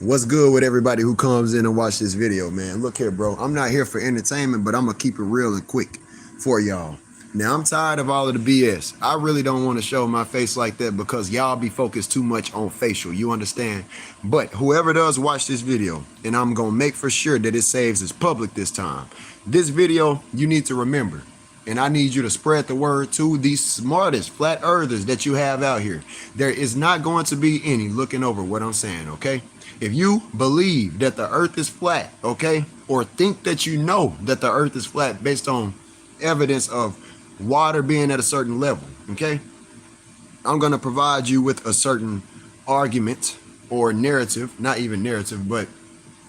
What's good with everybody who comes in and watch this video, man? Look here, bro. I'm not here for entertainment, but I'm gonna keep it real and quick for y'all. Now, I'm tired of all of the BS. I really don't want to show my face like that because y'all be focused too much on facial. You understand? But whoever does watch this video, and I'm gonna make for sure that it saves its public this time. This video, you need to remember. And I need you to spread the word to the smartest flat earthers that you have out here. There is not going to be any looking over what I'm saying, okay? If you believe that the earth is flat, okay, or think that you know that the earth is flat based on evidence of water being at a certain level, okay, I'm going to provide you with a certain argument or narrative, not even narrative, but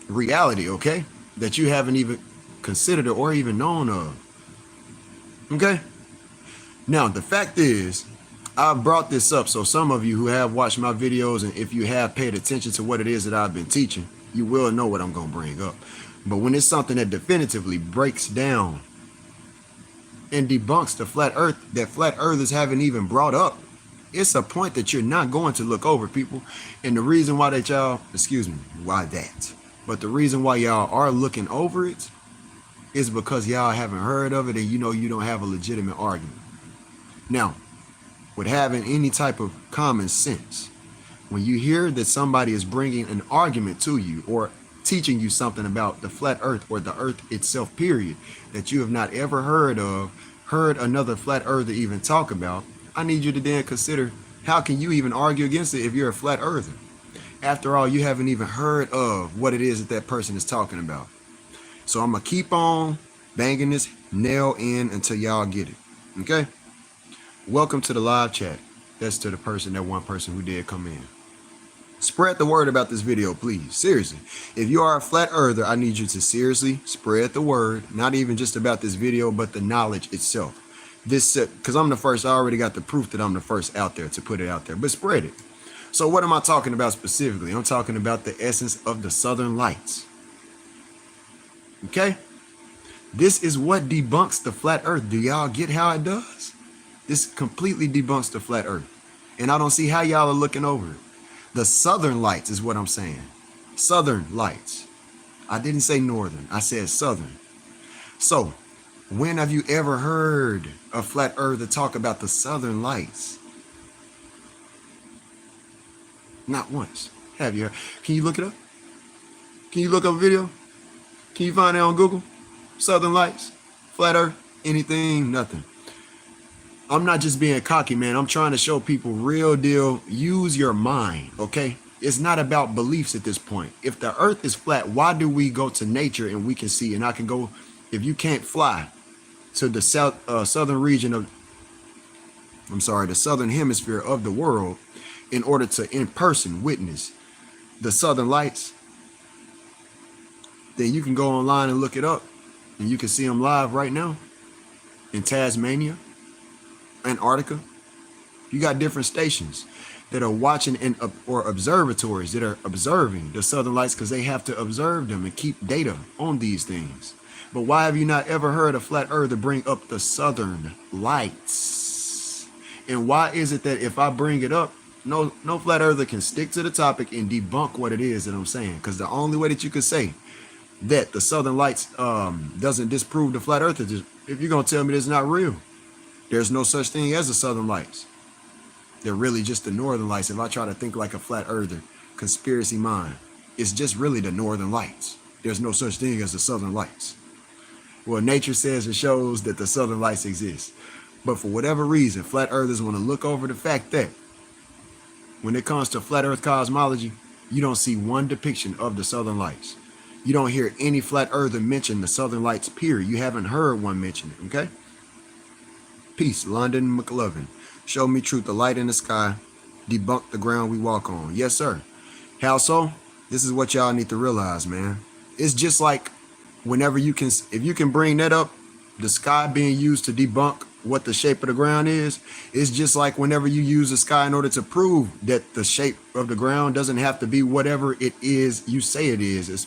reality, okay, that you haven't even considered or even known of, okay? Now, the fact is, I've brought this up so some of you who have watched my videos, and if you have paid attention to what it is that I've been teaching, you will know what I'm going to bring up. But when it's something that definitively breaks down and debunks the flat earth that flat earthers haven't even brought up, it's a point that you're not going to look over, people. And the reason why that y'all, why that? But the reason why y'all are looking over it is because y'all haven't heard of it and you know you don't have a legitimate argument. Now, with having any type of common sense, when you hear that somebody is bringing an argument to you or teaching you something about the flat earth or the earth itself, period, that you have not ever heard another flat earther even talk about, I need you to then consider, how can you even argue against it if you're a flat earther? After all, you haven't even heard of what it is that that person is talking about. So I'm going to keep on banging this nail in until y'all get it, okay? Welcome to the live chat. That's to the person, that one person who did come in. Spread the word about this video, please. Seriously. If you are a flat earther, I need you to seriously spread the word, not even just about this video, but the knowledge itself. This, because I'm the first, I already got the proof that I'm the first out there to put it out there, but spread it. So what am I talking about specifically? I'm talking about the essence of the Southern Lights. Okay? This is what debunks the flat earth. Do y'all get how it does? This completely debunks the flat earth. And I don't see how y'all are looking over it. The Southern Lights is what I'm saying. Southern Lights. I didn't say northern. I said southern. So, when have you ever heard a flat earther talk about the Southern Lights? Not once. Have you? Can you look it up? Can you look up a video? Can you find it on Google? Southern Lights, flat earth, anything, nothing. I'm not just being cocky, man. I'm trying to show people real deal. Use your mind, okay? It's not about beliefs at this point. If the earth is flat, why do we go to nature and we can see? And I can go, if you can't fly to the southern region of, the southern hemisphere of the world in order to in person witness the Southern Lights, then you can go online and look it up and you can see them live right now in Tasmania, Antarctica. You got different stations that are watching or observatories that are observing the Southern Lights because they have to observe them and keep data on these things. But why have you not ever heard a flat earther bring up the Southern Lights? And why is it that if I bring it up, no flat earther can stick to the topic and debunk what it is that I'm saying? Because the only way that you could say that the Southern Lights doesn't disprove the flat earth is if you're going to tell me it's not real. There's no such thing as the Southern Lights. They're really just the Northern Lights. If I try to think like a flat earther, conspiracy mind, it's just really the Northern Lights. There's no such thing as the Southern Lights. Well, nature says it shows that the Southern Lights exist. But for whatever reason, flat earthers want to look over the fact that when it comes to flat earth cosmology, you don't see one depiction of the Southern Lights. You don't hear any flat earther mention the Southern Lights, period. You haven't heard one mention it, okay? Peace, London McLovin. Show me truth, the light in the sky. Debunk the ground we walk on. Yes, sir. How so? This is what y'all need to realize, man. It's just like whenever if you can bring that up, the sky being used to debunk what the shape of the ground is, it's just like whenever you use the sky in order to prove that the shape of the ground doesn't have to be whatever it is you say it is.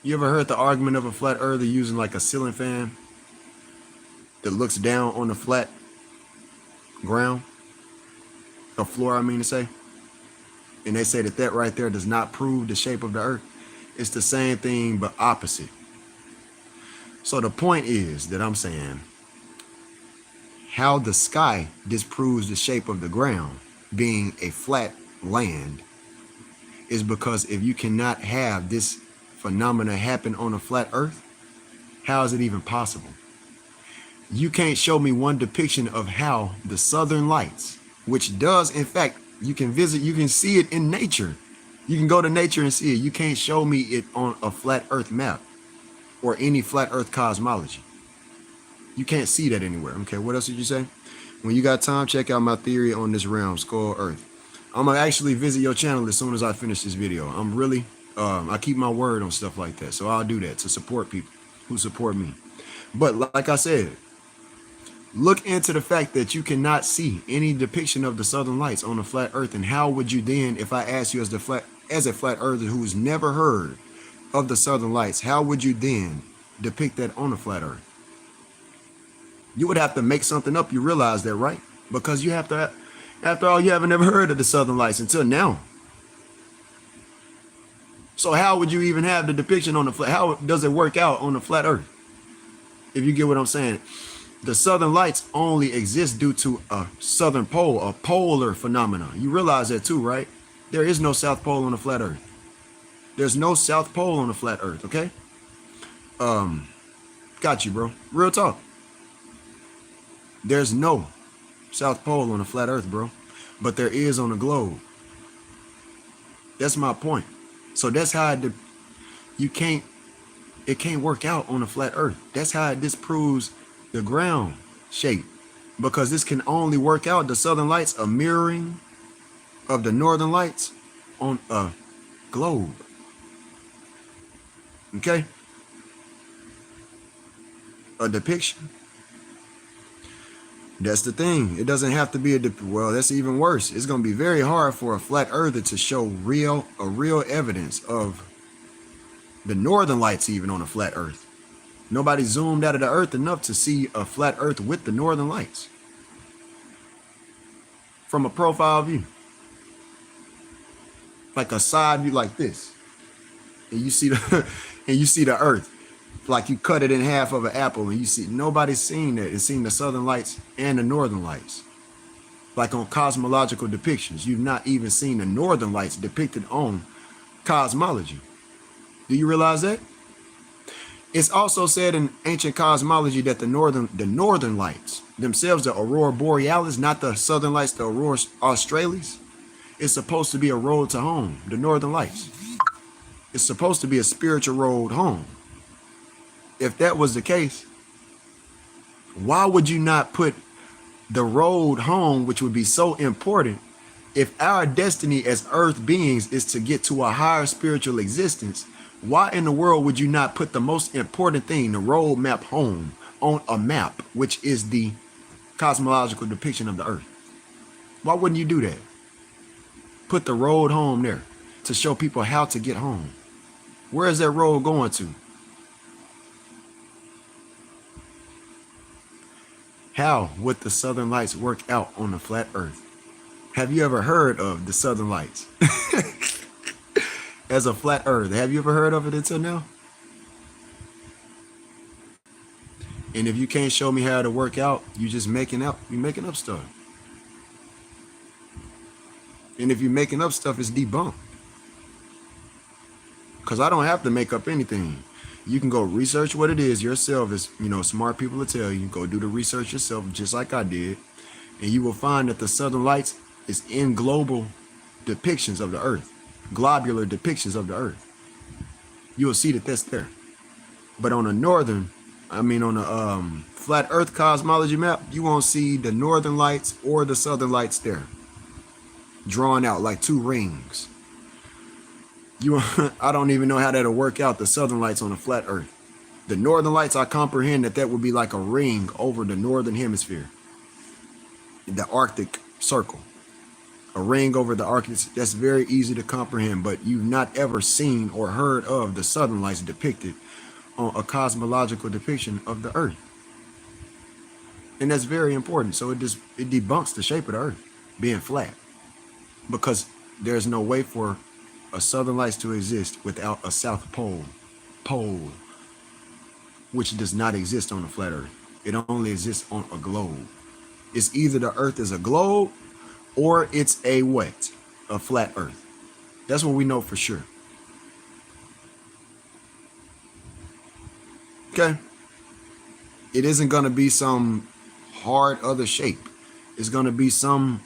You ever heard the argument of a flat earther using like a ceiling fan that looks down on the flat ground? Or floor, I mean to say. and they say that that right there does not prove the shape of the earth. It's the same thing but opposite. So the point is that I'm saying how the sky disproves the shape of the ground being a flat land is because if you cannot have this phenomena happen on a flat earth, how is it even possible? You can't show me one depiction of how the southern lights, which does in fact, you can visit, you can see it in nature. You can go to nature and see it. You can't show me it on a flat earth map or any flat earth cosmology. You can't see that anywhere. Okay, what else did you say? When you got time, check out my theory on this realm, Skull Earth. I'm gonna actually visit your channel as soon as I finish this video. I'm really, I keep my word on stuff like that. So I'll do that to support people who support me. But like I said, look into the fact that you cannot see any depiction of the southern lights on a flat earth. And how would you then, if I ask you as a flat earther who's never heard of the southern lights, how would you then depict that on a flat earth? You would have to make something up. You realize that, right? Because you have to, after all, you haven't never heard of the southern lights until now. So how would you even have the depiction on the flat? How does it work out on the flat earth? If you get what I'm saying. The southern lights only exist due to a southern pole, a polar phenomenon. You realize that too, right? There is no south pole on the flat earth. There's no south pole on the flat earth, okay? Got you, bro. Real talk. There's no south pole on the flat earth, bro. But there is on the globe. That's my point. So that's how it can't work out on the flat earth. That's how it disproves the ground shape, because this can only work out the southern lights, a mirroring of the northern lights on a globe. Okay? A depiction. That's the thing. It doesn't have to be well, that's even worse. It's going to be very hard for a flat earther to show real evidence of the northern lights even on a flat earth. Nobody zoomed out of the earth enough to see a flat earth with the northern lights from a profile view. Like a side view like this. And you see the earth. Like you cut it in half of an apple and you see, nobody's seen that. It's seen the southern lights and the northern lights. Like on cosmological depictions, you've not even seen the northern lights depicted on cosmology. Do you realize that? It's also said in ancient cosmology that the northern lights themselves, the aurora borealis, not the southern lights, the aurora australis, is supposed to be a road to home. The northern lights. It's supposed to be a spiritual road home. If that was the case, why would you not put the road home, which would be so important? If our destiny as earth beings is to get to a higher spiritual existence, why in the world would you not put the most important thing, the road map home, on a map, which is the cosmological depiction of the earth? Why wouldn't you do that? Put the road home there to show people how to get home. Where is that road going to? How would the southern lights work out on the flat earth? Have you ever heard of the southern lights? As a flat earth, have you ever heard of it until now? And if you can't show me how to work out, you're just making up stuff. And if you're making up stuff, it's debunked. Because I don't have to make up anything. You can go research what it is yourself. As smart people will tell you, go do the research yourself, just like I did. And you will find that the southern lights is in global depictions of the earth. Globular depictions of the earth. You will see that that's there. But on a flat earth cosmology map, you won't see the northern lights or the southern lights there. Drawn out like two rings. I don't even know how that'll work out, the southern lights on a flat earth. The northern lights, I comprehend that would be like a ring over the northern hemisphere. The Arctic Circle. A ring over the Arctic. That's very easy to comprehend, but you've not ever seen or heard of the southern lights depicted on a cosmological depiction of the earth. And that's very important. So it debunks the shape of the earth being flat. Because There's no way for a southern lights to exist without a south pole, which does not exist on a flat earth. It only exists on a globe. It's either the earth is a globe or it's a what? A flat earth. That's what we know for sure. Okay? It isn't going to be some hard other shape. It's going to be some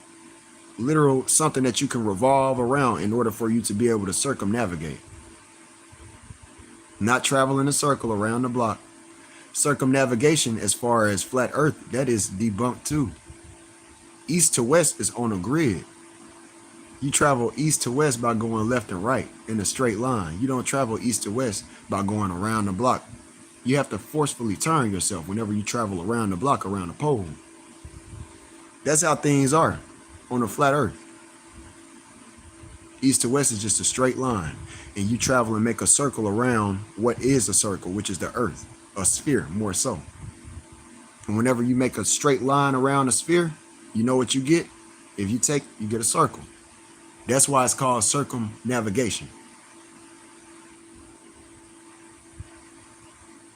literal something that you can revolve around in order for you to be able to circumnavigate. Not travel in a circle around the block. Circumnavigation, as far as flat earth, that is debunked too. East to west is on a grid. You travel east to west by going left and right in a straight line. You don't travel east to west by going around the block. You have to forcefully turn yourself whenever you travel around the block, around the pole. That's how things are on a flat earth. East to west is just a straight line, and you travel and make a circle around what is a circle, which is the earth, a sphere more so. And whenever you make a straight line around a sphere, you know what you get? If you get a circle. That's why it's called circumnavigation.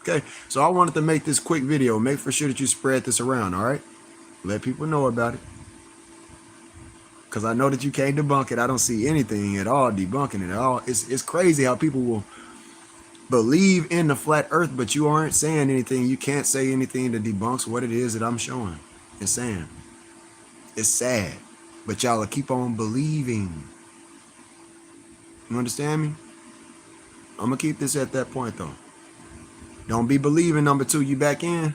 Okay, so I wanted to make this quick video. Make for sure that you spread this around, all right? Let people know about it. Because I know that you can't debunk it. I don't see anything at all debunking it at all. It's crazy how people will believe in the flat earth, but you aren't saying anything. You can't say anything that debunks what it is that I'm showing and saying. It's sad, but y'all will keep on believing. You understand me? I'm going to keep this at that point, though. Don't be believing. Number 2, you back in.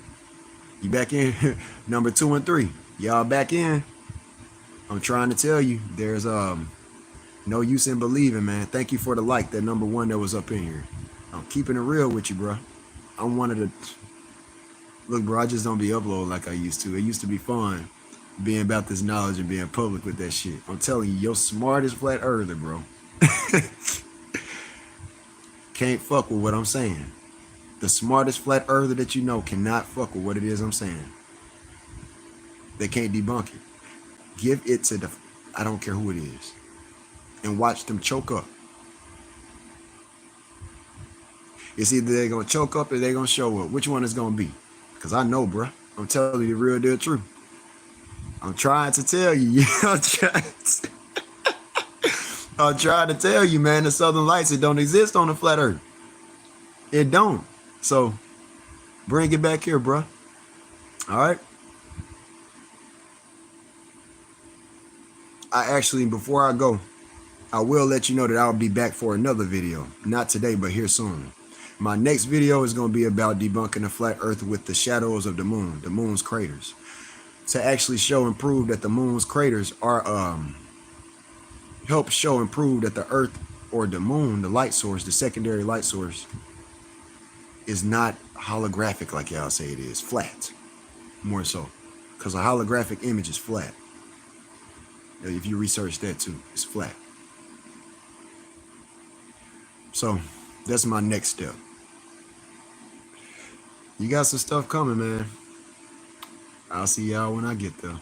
You back in. Number 2 and 3, y'all back in. I'm trying to tell you, there's no use in believing, man. Thank you for the like, that number 1 that was up in here. I'm keeping it real with you, bro. I'm one of the... Look, bro, I just don't be uploading like I used to. It used to be fun being about this knowledge and being public with that shit. I'm telling you, you're smartest flat earther, bro. Can't fuck with what I'm saying. The smartest flat earther that you know cannot fuck with what it is I'm saying. They can't debunk it. Give it to the... I don't care who it is. And watch them choke up. It's either they're going to choke up or they're going to show up. Which one is going to be? Because I know, bro. I'm telling you the real deal truth. I'm trying to tell you. I'm trying to tell you, man, the southern lights, it don't exist on the flat earth. It don't. So, bring it back here, bro. All right? I actually, before I go, I will let you know that I'll be back for another video. Not today, but here soon. My next video is going to be about debunking the flat earth with the shadows of the moon's craters. To actually show and prove that the moon's craters are, help show and prove that the earth or the moon, the light source, the secondary light source, is not holographic like y'all say it is. Flat, more so. Because a holographic image is flat. If you research that too, it's flat. So, that's my next step. You got some stuff coming, man. I'll see y'all when I get there.